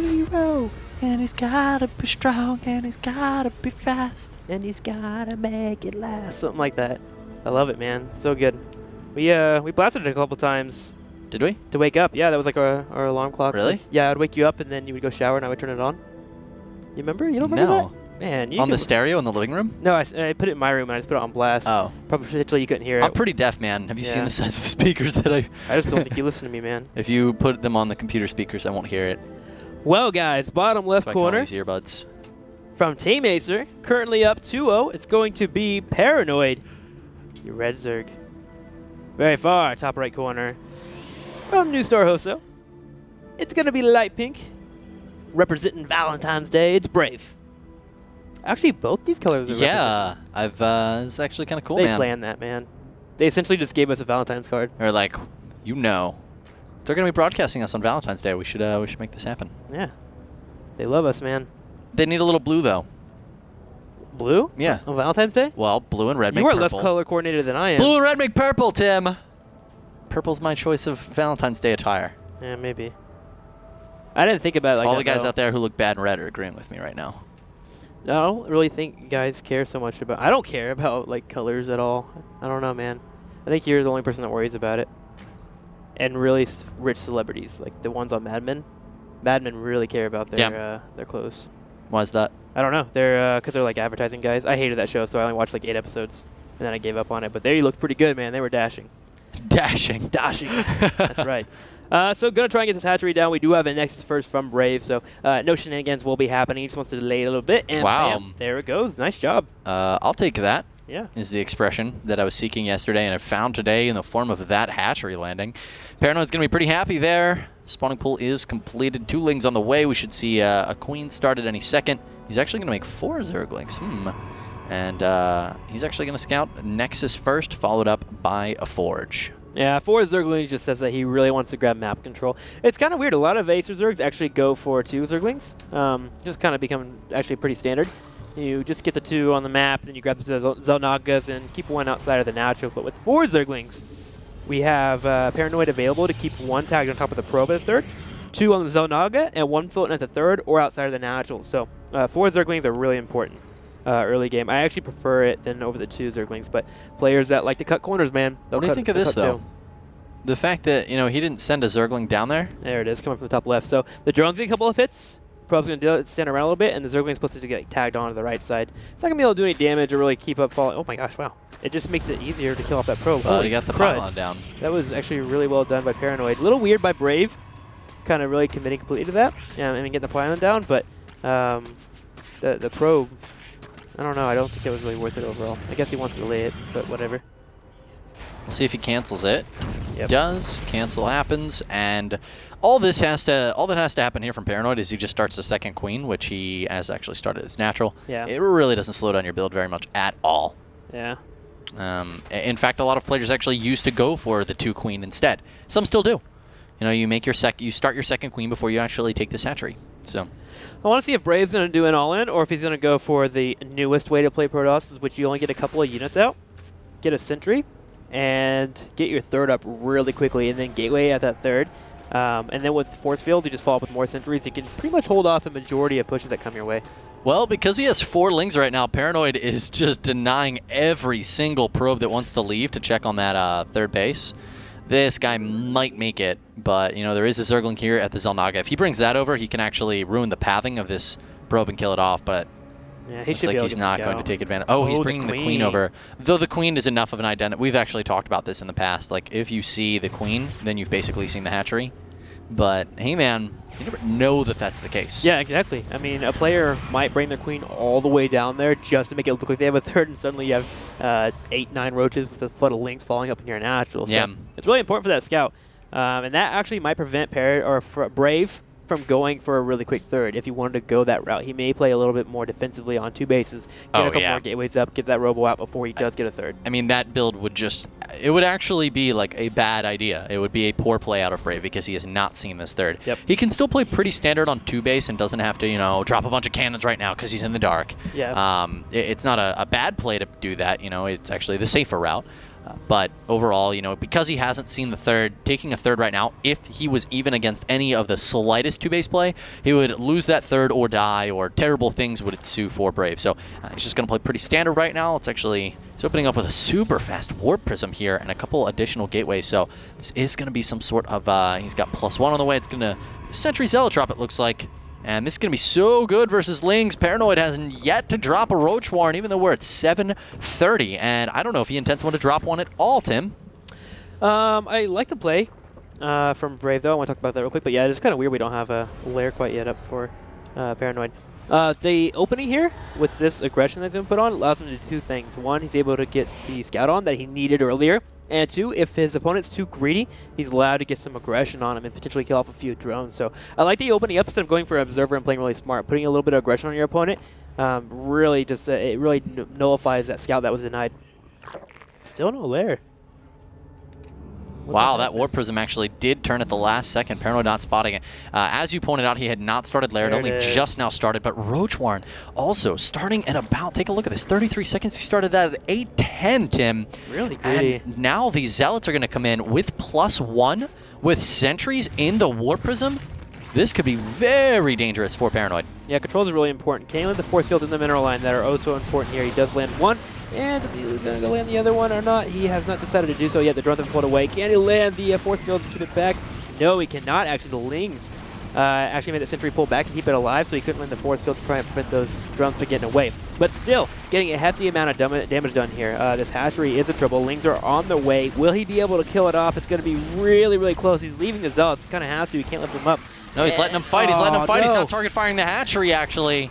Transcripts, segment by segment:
hero. And he's gotta be strong, and he's gotta be fast, and he's gotta make it last. Something like that. I love it, man. So good. We blasted it a couple times. Did we? To wake up. Yeah, that was like our alarm clock. Really? Yeah, I'd wake you up, and then you would go shower, and I would turn it on. You remember? You don't remember that? Man, you on the stereo in the living room? No, I put it in my room and I just put it on blast. Oh. Probably potentially you couldn't hear it. I'm pretty deaf, man. Have you seen the size of speakers that I just don't think you listen to me, man. If you put them on the computer speakers, I won't hear it. Well, guys, bottom left corner. I can use earbuds. From Team Acer, currently up 2-0. It's going to be Paranoid. Your red Zerg. Very far, top right corner. From NSHOseo, it's going to be light pink. Representing Valentine's Day, it's Brave. Actually, both these colors are it's actually kind of cool, man. They planned that, man. They essentially just gave us a Valentine's card. Or like, they're going to be broadcasting us on Valentine's Day. We should make this happen. Yeah. They love us, man. They need a little blue, though. Blue? Yeah. On Valentine's Day? Well, blue and red make purple. You are less color coordinated than I am. Blue and red make purple, Tim. Purple's my choice of Valentine's Day attire. Yeah, maybe. I didn't think about it like that. All the guys out there who look bad in red are agreeing with me right now. I don't really think guys care so much about... I don't care about, like, colors at all. I don't know, man. I think you're the only person that worries about it. And really rich celebrities, like the ones on Mad Men. Mad Men really care about their clothes. Why is that? I don't know. They're because they're like advertising guys. I hated that show, so I only watched like 8 episodes, and then I gave up on it. But they looked pretty good, man. They were dashing. Dashing. That's right. So going to try and get this hatchery down. We do have a Nexus first from Brave, so no shenanigans will be happening. He just wants to delay it a little bit, and bam, there it goes. Nice job. I'll take that. Yeah. Is the expression that I was seeking yesterday and I found today in the form of that hatchery landing. Paranoid's going to be pretty happy there. Spawning pool is completed. 2 lings on the way. We should see a queen started any second. He's actually going to make 4 Zerglings. And he's actually going to scout Nexus first, followed up by a Forge. Yeah, 4 Zerglings just says that he really wants to grab map control. It's kind of weird. A lot of Acer Zergs actually go for 2 Zerglings. Just kind of become actually pretty standard. You just get the 2 on the map, then you grab the Zelnagas and keep 1 outside of the natural. But with 4 Zerglings, we have Paranoid available to keep 1 tagged on top of the probe at the 3rd, 2 on the Zelnaga, and 1 floating at the 3rd or outside of the natural. So 4 Zerglings are really important early game. I actually prefer it than over the 2 Zerglings, but players that like to cut corners, man. What do you think of this, though? The fact that, he didn't send a Zergling down there? There it is, coming from the top left. So the drone's getting a couple of hits. Probe's going to stand around a little bit, and the Zergling's supposed to get tagged on to the right side. It's not going to be able to do any damage or really keep up falling. Oh my gosh, wow. It just makes it easier to kill off that probe. Well, you got the pylon down. That was actually really well done by Paranoid. A little weird by Brave, kind of really committing completely to that. Yeah, I mean, getting the pylon down, but the probe, I don't know. I don't think that was really worth it overall. I guess he wants to delay it, but whatever. We'll see if he cancels it. Yep. Does. Cancel happens, and all that has to happen here from Paranoid is he just starts the 2nd queen, which he has actually started as natural. Yeah. It really doesn't slow down your build very much at all. Yeah. In fact, a lot of players actually used to go for the 2 queen instead. Some still do. You make your you start your 2nd queen before you actually take this hatchery. So I want to see if Brave's going to do an all-in or if he's going to go for the newest way to play Protoss, which you only get a couple of units out, get a sentry, and get your 3rd up really quickly, and then gateway at that 3rd. And then with force field, you just follow up with more sentries. You can pretty much hold off a majority of pushes that come your way. Well, because he has 4 lings right now, Paranoid is just denying every single probe that wants to leave to check on that 3rd base. This guy might make it, but there is a Zergling here at the Zelnaga. If he brings that over, he can actually ruin the pathing of this probe and kill it off, but yeah, he looks like he's not going to take advantage. Oh, he's bringing the queen over. Though the queen is enough of an identity. We've actually talked about this in the past. Like, if you see the queen, then you've basically seen the hatchery. But, hey, man, you never know that that's the case. Yeah, exactly. I mean, a player might bring their queen all the way down there just to make it look like they have a 3rd, and suddenly you have 8, 9 roaches with a flood of lings falling up in your natural. So yeah. It's really important for that scout. And that actually might prevent Brave from going for a really quick 3rd. If he wanted to go that route, he may play a little bit more defensively on 2 bases, get a couple more gateways up, get that robo out before he does get a 3rd. I mean, that build would it would actually be like a bad idea. It would be a poor play out of Brave because he has not seen this 3rd. Yep. He can still play pretty standard on 2 base and doesn't have to, drop a bunch of cannons right now because he's in the dark. Yeah. It's not a bad play to do that. It's actually the safer route. But overall, you know, because he hasn't seen the third, taking a third right now, if he was even against any of the slightest two-base play, he would lose that third or die, or terrible things would ensue for Brave. So he's just going to play pretty standard right now. He's opening up with a super fast Warp Prism here and a couple additional gateways. So this is going to be some sort of, he's got +1 on the way. It's going to be a Sentry Zealotrop, it looks like. And this is going to be so good versus Lings. Paranoid hasn't yet to drop a Roach Warren, even though we're at 7:30. And I don't know if he intends to drop one at all, Tim. I like the play from Brave, though. I want to talk about that real quick. But yeah, it's kind of weird we don't have a lair quite yet up for Paranoid. The opening here with this aggression that's been put on allows him to do two things. One, he's able to get the scout on that he needed earlier. And two, if his opponent's too greedy, he's allowed to get some aggression on him and potentially kill off a few drones. So I like the opening up instead of going for an observer and playing really smart. Putting a little bit of aggression on your opponent really just it really nullifies that scout that was denied. Still no lair. Wow, that Warp Prism actually did turn at the last second. Paranoid not spotting it. As you pointed out, he had not started lair. It only just now started. But Roach Warren also starting at about, take a look at this, 33 seconds. He started that at 8:10, Tim. Really greedy. And now these Zealots are going to come in with +1 with sentries in the Warp Prism. This could be very dangerous for Paranoid. Yeah, controls are really important. Can he land the force field in the mineral line that are oh so important here? He does land one. And is he going to land the other one or not? He has not decided to do so yet. The drones have pulled away. Can he land the force field to keep it back? No, he cannot. Actually, the Lings actually made the sentry pull back and keep it alive, so he couldn't land the force field to try and prevent those drones from getting away. But still, getting a hefty amount of damage done here. This hatchery is in trouble. Lings are on the way. Will he be able to kill it off? It's going to be really, really close. He's leaving the Zealots. He kind of has to. He can't lift them up. No, he's letting him fight. He's letting him fight. No. He's not target firing the hatchery, actually.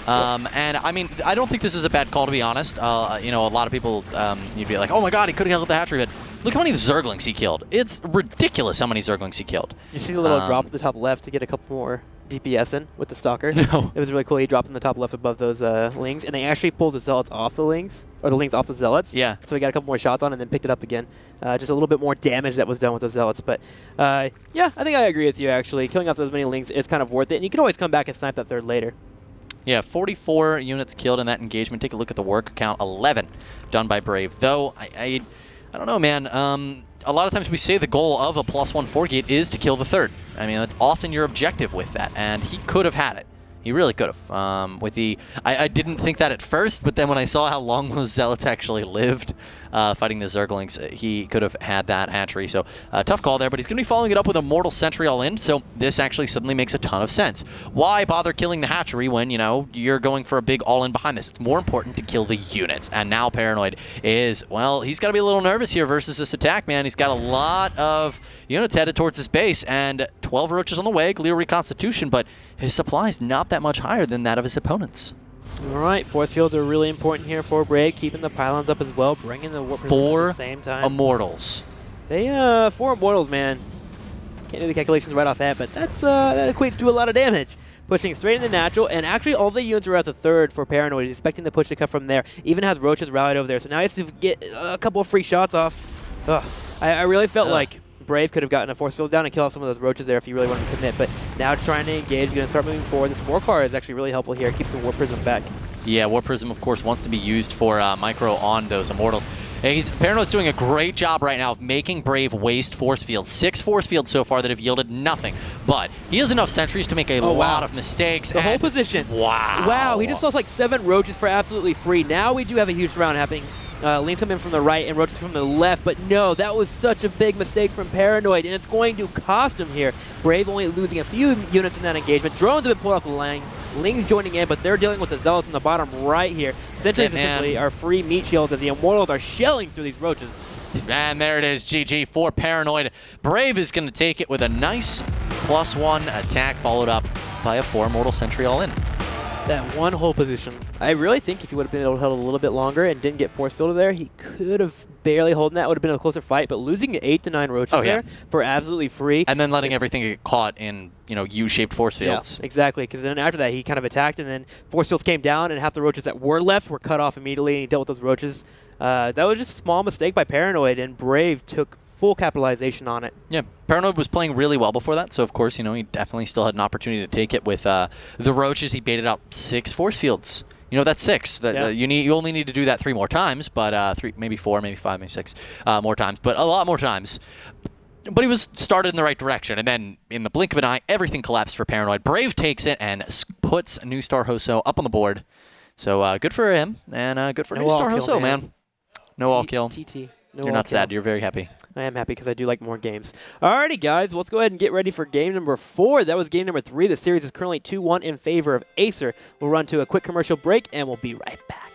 And I mean, I don't think this is a bad call, to be honest. You know, a lot of people, you'd be like, oh my god, he could have killed the hatchery, but look how many Zerglings he killed. It's ridiculous how many Zerglings he killed. You see the little drop at the top left to get a couple more DPS in with the Stalker? No. It was really cool. He dropped in the top left above those Lings, and they actually pulled the Zealots off the Lings, or the Lings off the Zealots. Yeah. So he got a couple more shots on and then picked it up again. Just a little bit more damage that was done with the Zealots. But yeah, I think I agree with you, actually. Killing off those many Lings is kind of worth it, and you can always come back and snipe that third later. Yeah, 44 units killed in that engagement. Take a look at the work count, 11 done by Brave. Though, I don't know, man. A lot of times we say the goal of a +1 4-gate is to kill the third. I mean, that's often your objective with that, and he could have had it. He really could have. With the, I didn't think that at first, but then when I saw how long those Zealots actually lived fighting the Zerglings, he could have had that hatchery. So tough call there, but he's going to be following it up with a Mortal Sentry all in, so this actually suddenly makes a ton of sense. Why bother killing the hatchery when, you know, you're going for a big all in behind this? It's more important to kill the units, and now Paranoid is, well, he's got to be a little nervous here versus this attack, man. He's got a lot of units headed towards his base, and 12 Roaches on the way, Glial Reconstitution, but his supply is not that much higher than that of his opponents. All right, force fields are really important here for Brave, keeping the pylons up as well, bringing the Warp Prism at the same time. 4 Immortals. They 4 Immortals, man. Can't do the calculations right off that, but that's that equates to a lot of damage. Pushing straight into natural, and actually all the units are at the third for Paranoid. He's expecting the push to come from there. Even has Roaches rallied over there, so now he has to get a couple of free shots off. Ugh. I really felt like Brave could have gotten a force field down and kill off some of those Roaches there if he really wanted to commit, but now just trying to engage, going to start moving forward. This Spore Car is actually really helpful here. It keeps the Warp Prism back. Yeah, Warp Prism, of course, wants to be used for micro on those Immortals. Paranoid's doing a great job right now of making Brave waste force fields. 6 force fields so far that have yielded nothing, but he has enough sentries to make a lot of mistakes. The whole position. Wow. Wow, he just lost like 7 Roaches for absolutely free. Now we do have a huge round happening. Lings come in from the right and Roaches from the left, but no, that was such a big mistake from Paranoid, and it's going to cost him here. Brave only losing a few units in that engagement. Drones have been pulled off the line. Lings joining in, but they're dealing with the Zealots in the bottom right here. Sentries essentially are free meat shields as the Immortals are shelling through these Roaches. And there it is, GG for Paranoid. Brave is going to take it with a nice +1 attack, followed up by a 4 Mortal Sentry all in. That one whole position. I really think if he would have been able to hold a little bit longer and didn't get force fielded there, he could have barely holding that. Would have been a closer fight, but losing 8 to 9 Roaches there for absolutely free. And then letting everything get caught in, you know, U-shaped force fields. Yeah, exactly, because then after that he kind of attacked, and then force fields came down, and half the Roaches that were left were cut off immediately, and he dealt with those Roaches. That was just a small mistake by Paranoid, and Brave took full capitalization on it. Yeah, Paranoid was playing really well before that, so of course, you know, he definitely still had an opportunity to take it with the Roaches. He baited out 6 force fields. you know, that's 6. Yeah. You only need to do that 3 more times, but 3, maybe 4, maybe 5, maybe 6 more times, but a lot more times. But he was started in the right direction, and then in the blink of an eye, everything collapsed for Paranoid. Brave takes it and puts NSHOseo up on the board. So good for him, and good for NSHOseo, man. No all kill. TT. No You're not sad. You're very happy. I am happy because I do like more games. Alrighty, guys. Well, let's go ahead and get ready for game number 4. That was game number 3. The series is currently 2-1 in favor of Acer. We'll run to a quick commercial break, and we'll be right back.